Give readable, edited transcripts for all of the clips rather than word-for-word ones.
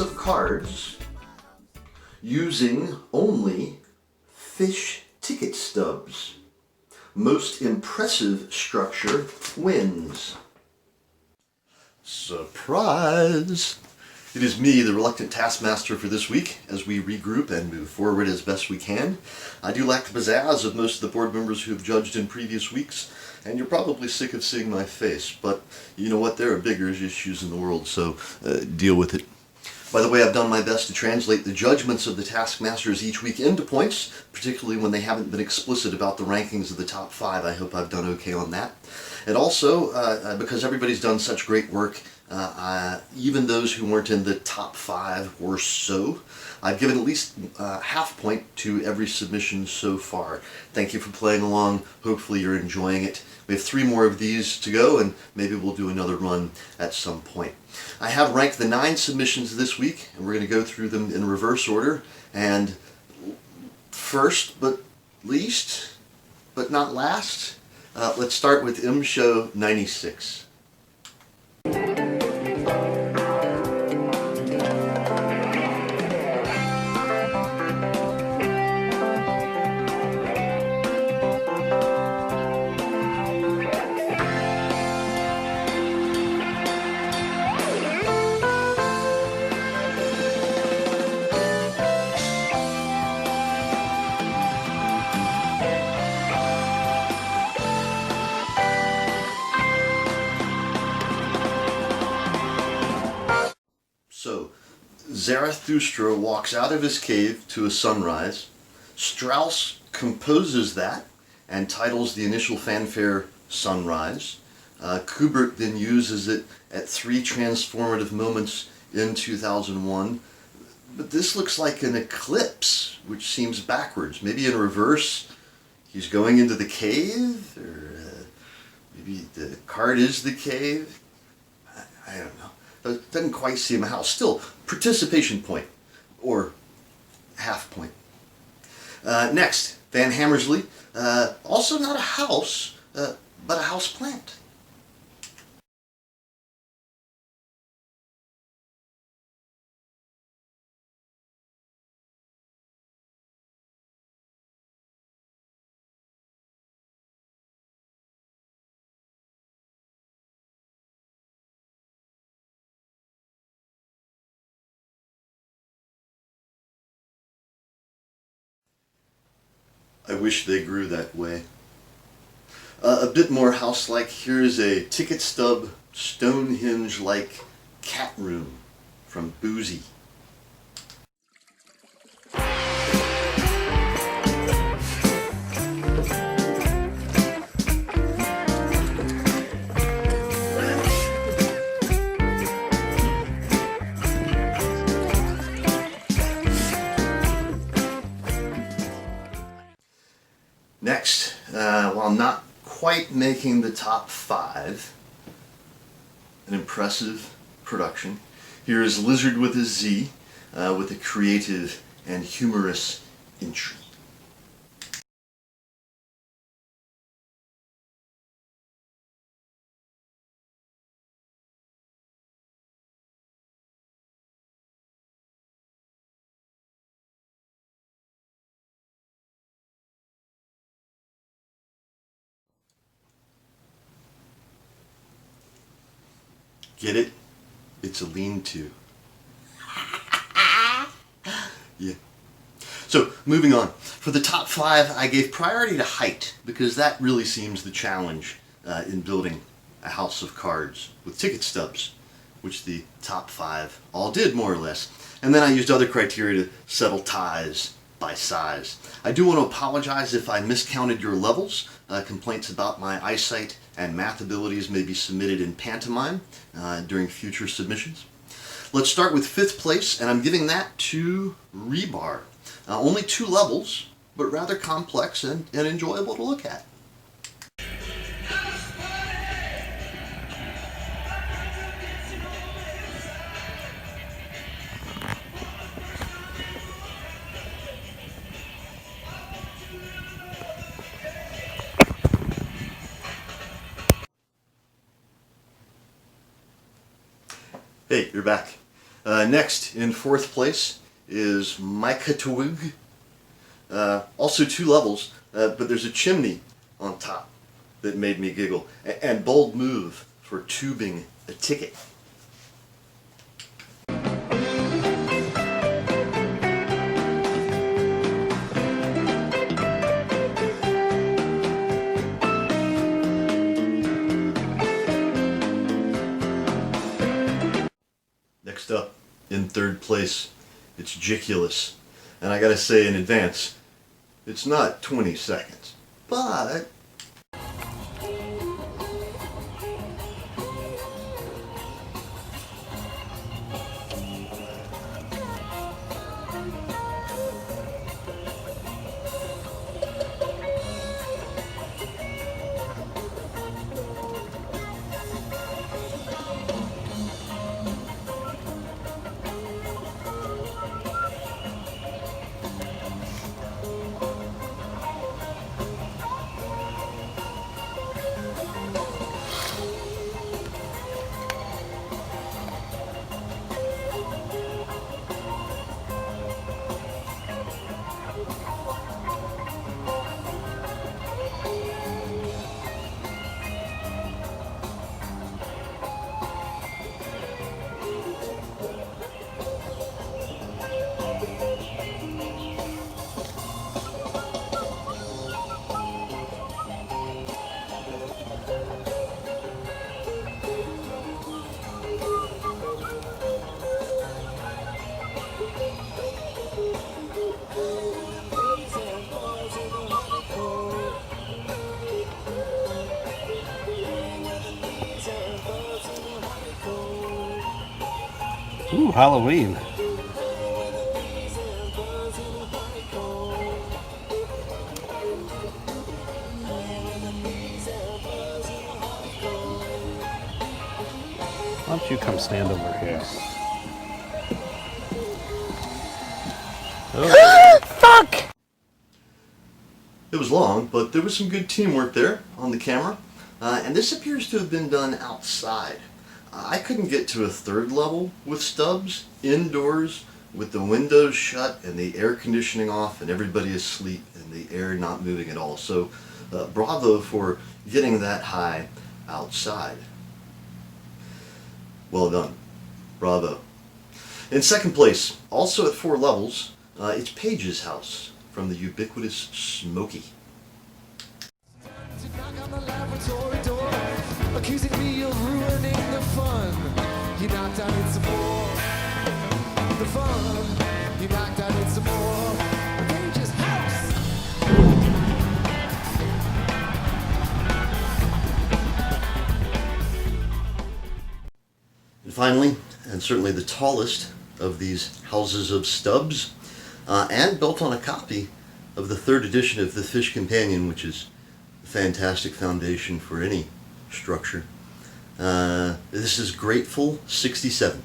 house of cards using only fish ticket stubs. Most impressive structure wins. Surprise! It is me, the reluctant taskmaster for this week, as we regroup and move forward as best we can. I do lack the pizzazz of most of the board members who have judged in previous weeks, and you're probably sick of seeing my face, but you know what, there are bigger issues in the world, so deal with it. By the way, I've done my best to translate the judgments of the taskmasters each week into points, particularly when they haven't been explicit about the rankings of the top 5. I hope I've done okay on that. And also, because everybody's done such great work, even those who weren't in the top 5 or so, I've given at least half point to every submission so far. Thank you for playing along. Hopefully you're enjoying it. We have 3 more of these to go, and maybe we'll do another run at some point. I have ranked the 9 submissions this week, and we're going to go through them in reverse order. And first, but least, but not last, let's start with Show 96. So, Zarathustra walks out of his cave to a sunrise. Strauss composes that and titles the initial fanfare Sunrise. Kubert then uses it at 3 transformative moments in 2001. But this looks like an eclipse, which seems backwards. Maybe in reverse, he's going into the cave? Or maybe the card is the cave? I don't know. It doesn't quite seem a house. Still, participation point, or half point. Next, Van Hammersley. Also not a house, but a house plant. I wish they grew that way. A bit more house-like. Here's a ticket stub Stonehenge-like cat room from Boozy. Next, while not quite making the top 5, an impressive production. Here is Lizard with a Z, with a creative and humorous entry. Get it? It's a lean-to. Yeah. So, moving on. For the top 5, I gave priority to height, because that really seems the challenge in building a house of cards with ticket stubs, which the top 5 all did, more or less. And then I used other criteria to settle ties by size. I do want to apologize if I miscounted your levels. Complaints about my eyesight and math abilities may be submitted in pantomime during future submissions. Let's start with 5th place, and I'm giving that to Rebar. Only 2 levels, but rather complex and enjoyable to look at. Hey, you're back. Next, in fourth place, is Micatwig. Also 2 levels, but there's a chimney on top that made me giggle. And bold move for tubing a ticket. Next up, in third place, it's Jiculous. And I gotta say in advance, it's not 20 seconds, but Ooh, Halloween. Why don't you come stand over here? Oh. Fuck! it was long, but there was some good teamwork there on the camera. And this appears to have been done outside. I couldn't get to a third level with Stubbs, indoors, with the windows shut and the air conditioning off and everybody asleep and the air not moving at all. So bravo for getting that high outside. Well done. Bravo. In second place, also at 4 levels, it's Paige's house from the ubiquitous Smokey. Accusing me of ruining the fun. You knocked out it some more. The fun. You knocked out it some more. Page's house. And finally, and certainly the tallest of these houses of Stubbs, and built on a copy of the 3rd edition of the Fish Companion, which is a fantastic foundation for any structure. This is Grateful 67.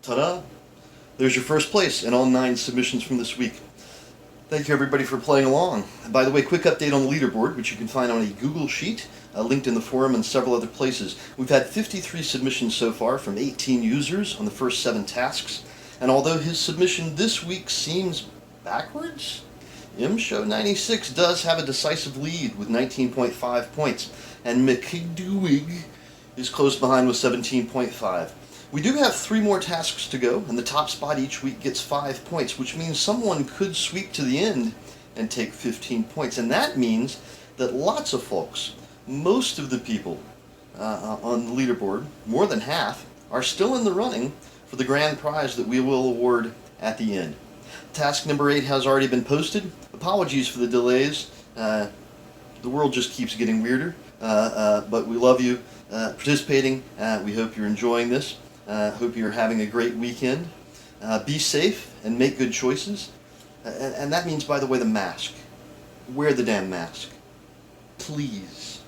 Ta-da! There's your first place in all 9 submissions from this week. Thank you everybody for playing along. And by the way, quick update on the leaderboard, which you can find on a Google Sheet, linked in the forum and several other places. We've had 53 submissions so far from 18 users on the first 7 tasks. And although his submission this week seems backwards, MShow96 does have a decisive lead with 19.5 points. And McKigdewig is close behind with 17.5. We do have 3 more tasks to go, and the top spot each week gets 5 points, which means someone could sweep to the end and take 15 points. And that means that lots of folks, most of the people on the leaderboard, more than half, are still in the running for the grand prize that we will award at the end. Task number 8 has already been posted. Apologies for the delays. The world just keeps getting weirder, but we love you participating. We hope you're enjoying this. Hope you're having a great weekend. Be safe and make good choices. And that means, by the way, the mask. Wear the damn mask. Please.